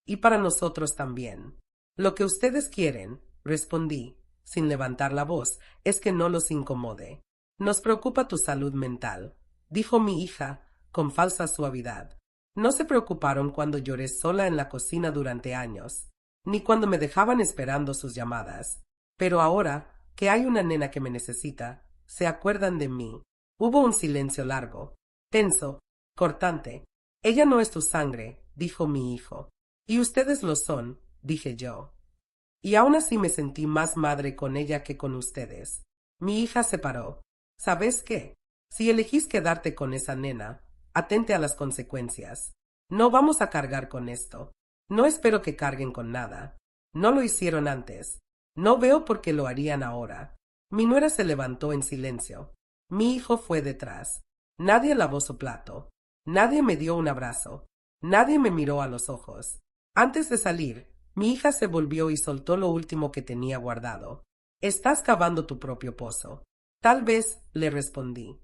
Y para nosotros también. Lo que ustedes quieren, respondí, sin levantar la voz, es que no los incomode. Nos preocupa tu salud mental, dijo mi hija, con falsa suavidad. No se preocuparon cuando lloré sola en la cocina durante años, ni cuando me dejaban esperando sus llamadas. Pero ahora, que hay una nena que me necesita, se acuerdan de mí. Hubo un silencio largo, tenso, cortante. Ella no es tu sangre, dijo mi hijo. Y ustedes lo son, dije yo. Y aún así me sentí más madre con ella que con ustedes. Mi hija se paró. ¿Sabes qué? Si elegís quedarte con esa nena, atente a las consecuencias. No vamos a cargar con esto. No espero que carguen con nada. No lo hicieron antes. No veo por qué lo harían ahora. Mi nuera se levantó en silencio. Mi hijo fue detrás. Nadie lavó su plato. Nadie me dio un abrazo. Nadie me miró a los ojos. Antes de salir, mi hija se volvió y soltó lo último que tenía guardado. Estás cavando tu propio pozo. Tal vez, le respondí.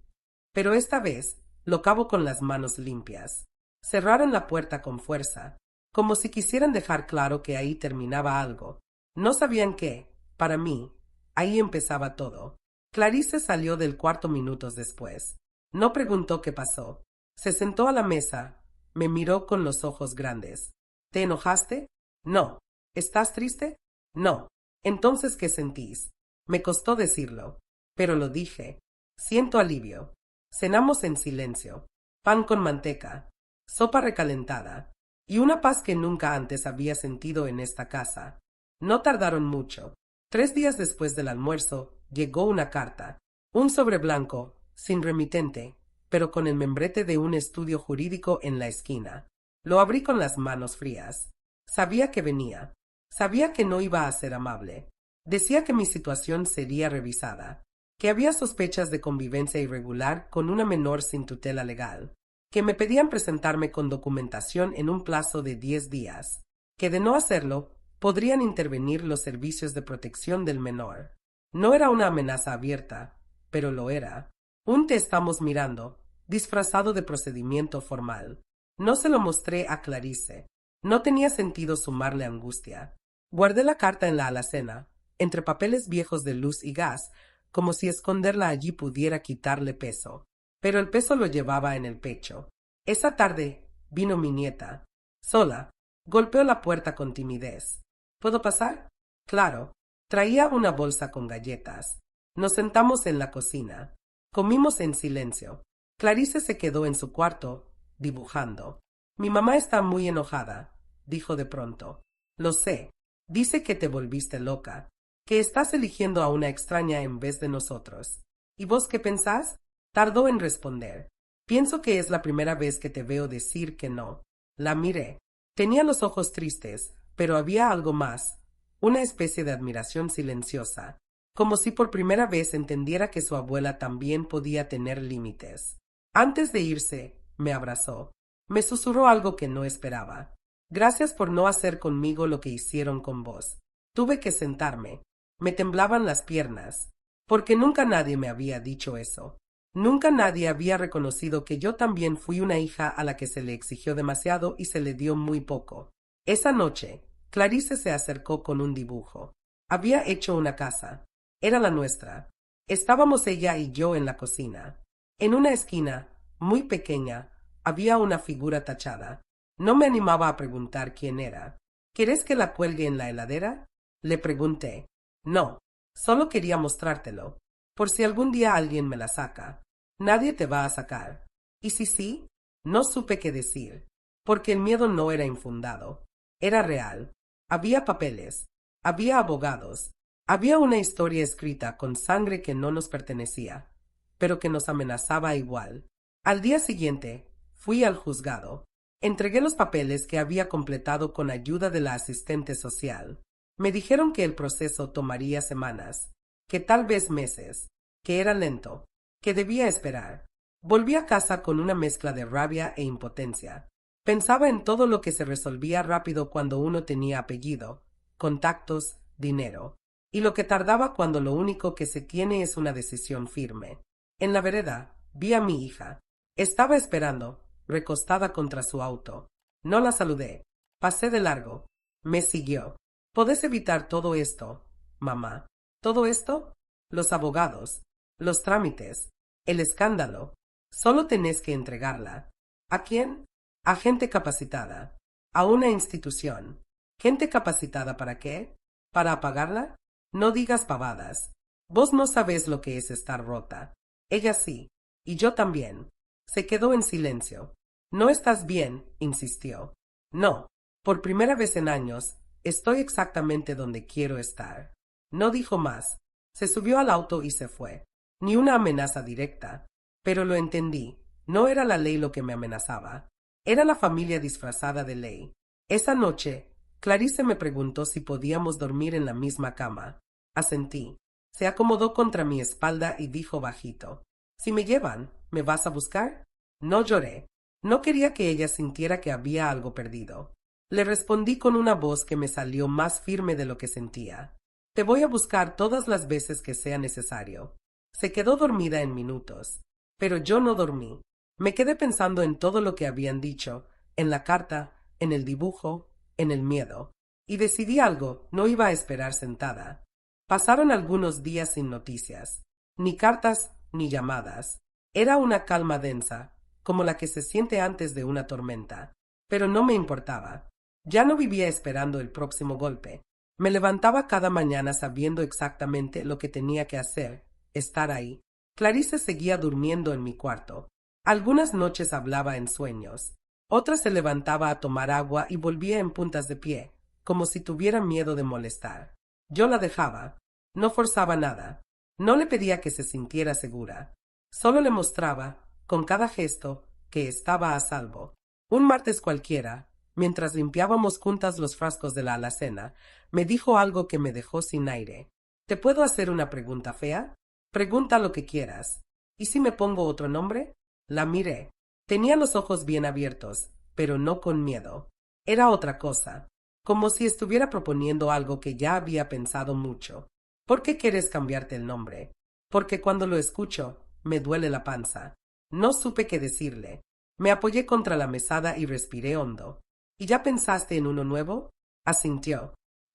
Pero esta vez, lo cavo con las manos limpias. Cerraron la puerta con fuerza, como si quisieran dejar claro que ahí terminaba algo. No sabían que, para mí, ahí empezaba todo. Clarice salió del cuarto minutos después. No preguntó qué pasó. Se sentó a la mesa, me miró con los ojos grandes. ¿Te enojaste? No. ¿Estás triste? No. Entonces, ¿qué sentís? Me costó decirlo, pero lo dije. Siento alivio. Cenamos en silencio. Pan con manteca, sopa recalentada, y una paz que nunca antes había sentido en esta casa. No tardaron mucho. 3 días después del almuerzo, llegó una carta. Un sobre blanco, sin remitente, pero con el membrete de un estudio jurídico en la esquina. Lo abrí con las manos frías. Sabía que venía. Sabía que no iba a ser amable. Decía que mi situación sería revisada, que había sospechas de convivencia irregular con una menor sin tutela legal, que me pedían presentarme con documentación en un plazo de 10 días, que de no hacerlo, podrían intervenir los servicios de protección del menor. No era una amenaza abierta, pero lo era. Un te estamos mirando, disfrazado de procedimiento formal. No se lo mostré a Clarice. No tenía sentido sumarle angustia. Guardé la carta en la alacena, entre papeles viejos de luz y gas, como si esconderla allí pudiera quitarle peso. Pero el peso lo llevaba en el pecho. Esa tarde vino mi nieta. Sola. Golpeó la puerta con timidez. ¿Puedo pasar? Claro. Traía una bolsa con galletas. Nos sentamos en la cocina. Comimos en silencio. Clarice se quedó en su cuarto, dibujando. Mi mamá está muy enojada, dijo de pronto. Lo sé. Dice que te volviste loca, que estás eligiendo a una extraña en vez de nosotros. ¿Y vos qué pensás? Tardó en responder. Pienso que es la primera vez que te veo decir que no. La miré. Tenía los ojos tristes, pero había algo más, una especie de admiración silenciosa, como si por primera vez entendiera que su abuela también podía tener límites. Antes de irse, me abrazó. Me susurró algo que no esperaba. Gracias por no hacer conmigo lo que hicieron con vos. Tuve que sentarme. Me temblaban las piernas, porque nunca nadie me había dicho eso. Nunca nadie había reconocido que yo también fui una hija a la que se le exigió demasiado y se le dio muy poco. Esa noche, Clarice se acercó con un dibujo. Había hecho una casa. Era la nuestra. Estábamos ella y yo en la cocina. En una esquina, muy pequeña, había una figura tachada. No me animaba a preguntar quién era. ¿Quieres que la cuelgue en la heladera? Le pregunté. No, solo quería mostrártelo, por si algún día alguien me la saca. Nadie te va a sacar. ¿Y si sí? No supe qué decir, porque el miedo no era infundado. Era real. Había papeles. Había abogados. Había una historia escrita con sangre que no nos pertenecía, pero que nos amenazaba igual. Al día siguiente, fui al juzgado. Entregué los papeles que había completado con ayuda de la asistente social. Me dijeron que el proceso tomaría semanas, que tal vez meses, que era lento, que debía esperar. Volví a casa con una mezcla de rabia e impotencia. Pensaba en todo lo que se resolvía rápido cuando uno tenía apellido, contactos, dinero, y lo que tardaba cuando lo único que se tiene es una decisión firme. En la vereda, vi a mi hija. Estaba esperando, recostada contra su auto. No la saludé. Pasé de largo. Me siguió. ¿Podés evitar todo esto, mamá? ¿Todo esto? Los abogados, los trámites, el escándalo. Solo tenés que entregarla. ¿A quién? A gente capacitada. A una institución. ¿Gente capacitada para qué? ¿Para apagarla? No digas pavadas. Vos no sabés lo que es estar rota. Ella sí. Y yo también. Se quedó en silencio. No estás bien, insistió. No. Por primera vez en años, estoy exactamente donde quiero estar. No dijo más. Se subió al auto y se fue. Ni una amenaza directa. Pero lo entendí. No era la ley lo que me amenazaba. Era la familia disfrazada de ley. Esa noche, Clarice me preguntó si podíamos dormir en la misma cama. Asentí. Se acomodó contra mi espalda y dijo bajito: «Si me llevan, ¿me vas a buscar?». No lloré. No quería que ella sintiera que había algo perdido. Le respondí con una voz que me salió más firme de lo que sentía: «Te voy a buscar todas las veces que sea necesario». Se quedó dormida en minutos. Pero yo no dormí. Me quedé pensando en todo lo que habían dicho, en la carta, en el dibujo, en el miedo. Y decidí algo: no iba a esperar sentada. Pasaron algunos días sin noticias. Ni cartas, ni llamadas. Era una calma densa, como la que se siente antes de una tormenta. Pero no me importaba. Ya no vivía esperando el próximo golpe. Me levantaba cada mañana sabiendo exactamente lo que tenía que hacer: estar ahí. Clarice seguía durmiendo en mi cuarto. Algunas noches hablaba en sueños. Otras se levantaba a tomar agua y volvía en puntas de pie, como si tuviera miedo de molestar. Yo la dejaba. No forzaba nada. No le pedía que se sintiera segura. Solo le mostraba, con cada gesto, que estaba a salvo. Un martes cualquiera, mientras limpiábamos juntas los frascos de la alacena, me dijo algo que me dejó sin aire. «¿Te puedo hacer una pregunta fea?». «Pregunta lo que quieras». «¿Y si me pongo otro nombre?». La miré. Tenía los ojos bien abiertos, pero no con miedo. Era otra cosa, como si estuviera proponiendo algo que ya había pensado mucho. «¿Por qué quieres cambiarte el nombre?». «Porque cuando lo escucho, me duele la panza». No supe qué decirle. Me apoyé contra la mesada y respiré hondo. «¿Y ya pensaste en uno nuevo?». Asintió.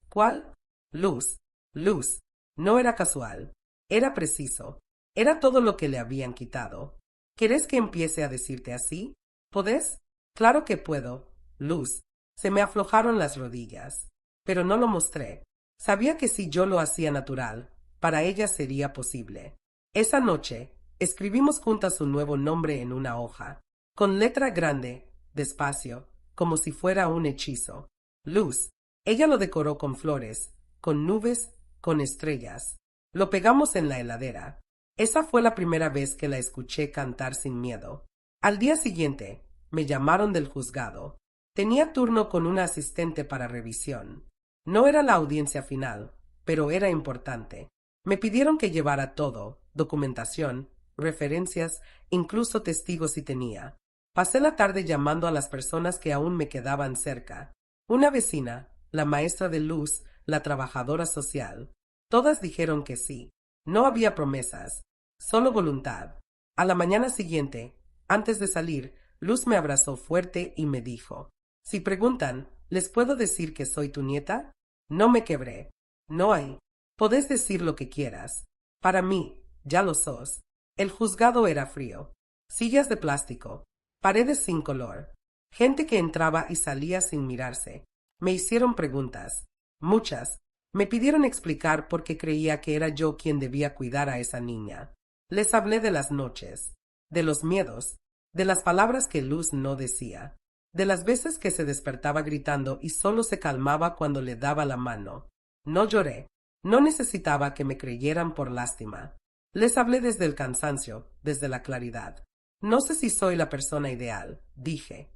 «¿Cuál?». «Luz». Luz. No era casual. Era preciso. Era todo lo que le habían quitado. «¿Quieres que empiece a decirte así?». «¿Podés?». «Claro que puedo, Luz». Se me aflojaron las rodillas. Pero no lo mostré. Sabía que si yo lo hacía natural, para ella sería posible. Esa noche, escribimos juntas un nuevo nombre en una hoja, con letra grande, despacio, como si fuera un hechizo. Luz. Ella lo decoró con flores, con nubes, con estrellas. Lo pegamos en la heladera. Esa fue la primera vez que la escuché cantar sin miedo. Al día siguiente, me llamaron del juzgado. Tenía turno con una asistente para revisión. No era la audiencia final, pero era importante. Me pidieron que llevara todo: documentación, referencias, incluso testigos si tenía. Pasé la tarde llamando a las personas que aún me quedaban cerca. Una vecina, la maestra de Luz, la trabajadora social. Todas dijeron que sí. No había promesas, solo voluntad. A la mañana siguiente, antes de salir, Luz me abrazó fuerte y me dijo: «Si preguntan, ¿les puedo decir que soy tu nieta?». No me quebré. «No hay. Podés decir lo que quieras. Para mí, ya lo sos». El juzgado era frío. Sillas de plástico. Paredes sin color. Gente que entraba y salía sin mirarse. Me hicieron preguntas. Muchas. Me pidieron explicar por qué creía que era yo quien debía cuidar a esa niña. Les hablé de las noches, de los miedos, de las palabras que Luz no decía, de las veces que se despertaba gritando y solo se calmaba cuando le daba la mano. No lloré. No necesitaba que me creyeran por lástima. Les hablé desde el cansancio, desde la claridad. «No sé si soy la persona ideal», dije.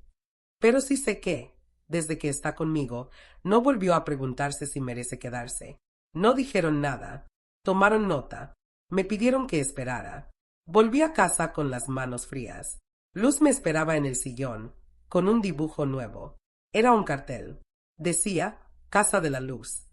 «Pero sí sé que, desde que está conmigo, no volvió a preguntarse si merece quedarse». No dijeron nada. Tomaron nota. Me pidieron que esperara. Volví a casa con las manos frías. Luz me esperaba en el sillón, con un dibujo nuevo. Era un cartel. Decía: «Casa de la Luz».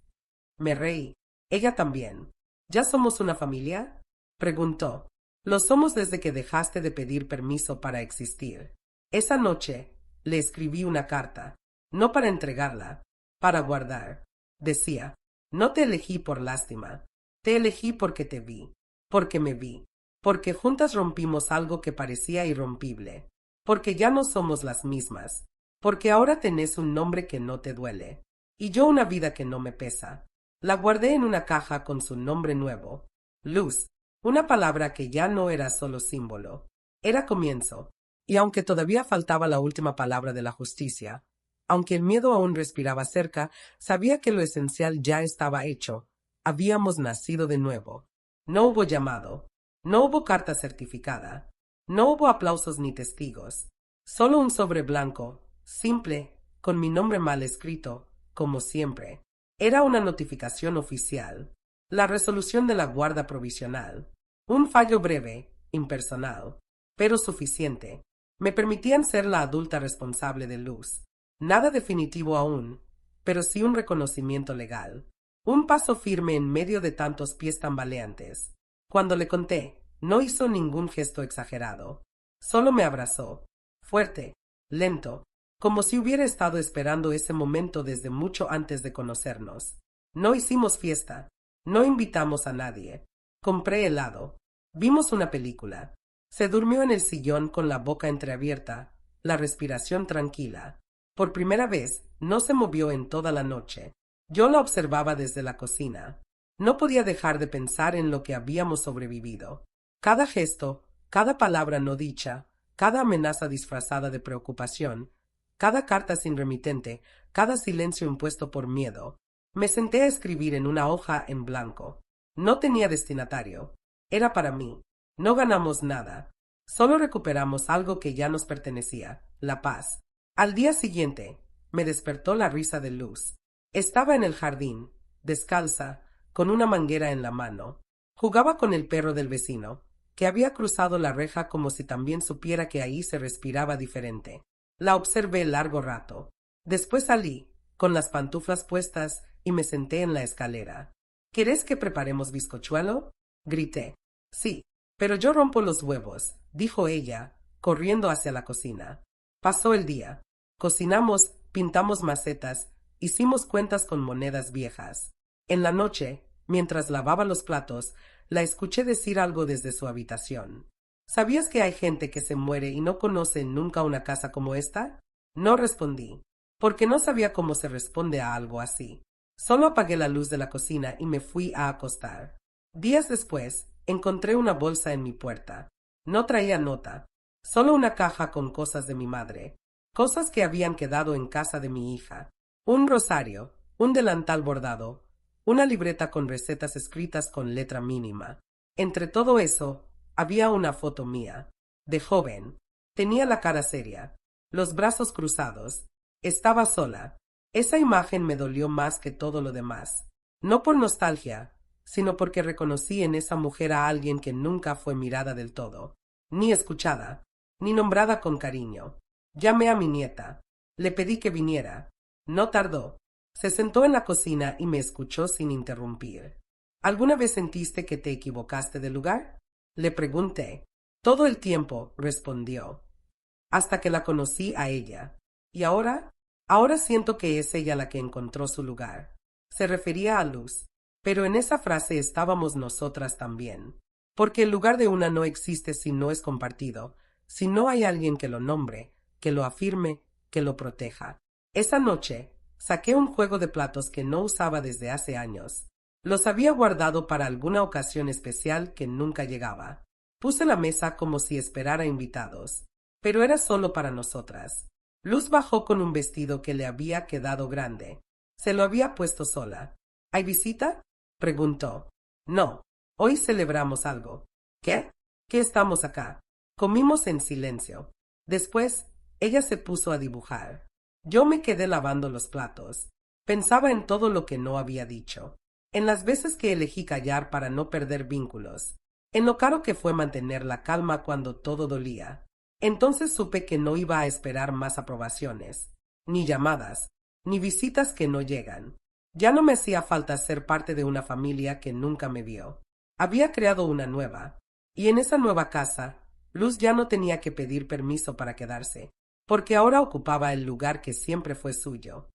Me reí. Ella también. «¿Ya somos una familia?», preguntó. «Lo somos desde que dejaste de pedir permiso para existir». Esa noche le escribí una carta, no para entregarla, para guardar. Decía: «No te elegí por lástima, te elegí porque te vi, porque me vi, porque juntas rompimos algo que parecía irrompible, porque ya no somos las mismas, porque ahora tenés un nombre que no te duele, y yo una vida que no me pesa». La guardé en una caja con su nombre nuevo. Luz. Una palabra que ya no era solo símbolo. Era comienzo. Y aunque todavía faltaba la última palabra de la justicia, aunque el miedo aún respiraba cerca, sabía que lo esencial ya estaba hecho. Habíamos nacido de nuevo. No hubo llamado. No hubo carta certificada. No hubo aplausos ni testigos. Solo un sobre blanco, simple, con mi nombre mal escrito, como siempre. Era una notificación oficial. La resolución de la guarda provisional. Un fallo breve, impersonal, pero suficiente. Me permitían ser la adulta responsable de Luz. Nada definitivo aún, pero sí un reconocimiento legal. Un paso firme en medio de tantos pies tambaleantes. Cuando le conté, no hizo ningún gesto exagerado. Solo me abrazó. Fuerte, lento, como si hubiera estado esperando ese momento desde mucho antes de conocernos. No hicimos fiesta. No invitamos a nadie. Compré helado. Vimos una película. Se durmió en el sillón con la boca entreabierta, la respiración tranquila. Por primera vez, no se movió en toda la noche. Yo la observaba desde la cocina. No podía dejar de pensar en lo que habíamos sobrevivido. Cada gesto, cada palabra no dicha, cada amenaza disfrazada de preocupación, cada carta sin remitente, cada silencio impuesto por miedo. Me senté a escribir en una hoja en blanco. No tenía destinatario. Era para mí. No ganamos nada. Solo recuperamos algo que ya nos pertenecía, la paz. Al día siguiente, me despertó la risa de Luz. Estaba en el jardín, descalza, con una manguera en la mano. Jugaba con el perro del vecino, que había cruzado la reja como si también supiera que ahí se respiraba diferente. La observé largo rato. Después salí, con las pantuflas puestas, y me senté en la escalera. ¿Querés que preparemos bizcochuelo? Grité. Sí, pero yo rompo los huevos, dijo ella, corriendo hacia la cocina. Pasó el día. Cocinamos, pintamos macetas, hicimos cuentas con monedas viejas. En la noche, mientras lavaba los platos, la escuché decir algo desde su habitación. ¿Sabías que hay gente que se muere y no conoce nunca una casa como esta? No respondí, porque no sabía cómo se responde a algo así. Solo apagué la luz de la cocina y me fui a acostar. Días después, encontré una bolsa en mi puerta. No traía nota, solo una caja con cosas de mi madre, cosas que habían quedado en casa de mi hija. Un rosario, un delantal bordado, una libreta con recetas escritas con letra mínima. Entre todo eso, había una foto mía, de joven. Tenía la cara seria, los brazos cruzados. Estaba sola. Esa imagen me dolió más que todo lo demás. No por nostalgia, sino porque reconocí en esa mujer a alguien que nunca fue mirada del todo, ni escuchada, ni nombrada con cariño. Llamé a mi nieta. Le pedí que viniera. No tardó. Se sentó en la cocina y me escuchó sin interrumpir. ¿Alguna vez sentiste que te equivocaste de lugar? Le pregunté. Todo el tiempo, respondió. Hasta que la conocí a ella. ¿Y ahora? Ahora siento que es ella la que encontró su lugar. Se refería a Luz. Pero en esa frase estábamos nosotras también. Porque el lugar de una no existe si no es compartido, si no hay alguien que lo nombre, que lo afirme, que lo proteja. Esa noche, saqué un juego de platos que no usaba desde hace años. Los había guardado para alguna ocasión especial que nunca llegaba. Puse la mesa como si esperara invitados, pero era solo para nosotras. Luz bajó con un vestido que le había quedado grande. Se lo había puesto sola. ¿Hay visita? Preguntó. No, hoy celebramos algo. ¿Qué? ¿Qué estamos acá? Comimos en silencio. Después, ella se puso a dibujar. Yo me quedé lavando los platos. Pensaba en todo lo que no había dicho. En las veces que elegí callar para no perder vínculos. En lo caro que fue mantener la calma cuando todo dolía. Entonces supe que no iba a esperar más aprobaciones, ni llamadas, ni visitas que no llegan. Ya no me hacía falta ser parte de una familia que nunca me vio. Había creado una nueva, y en esa nueva casa, Luz ya no tenía que pedir permiso para quedarse, porque ahora ocupaba el lugar que siempre fue suyo.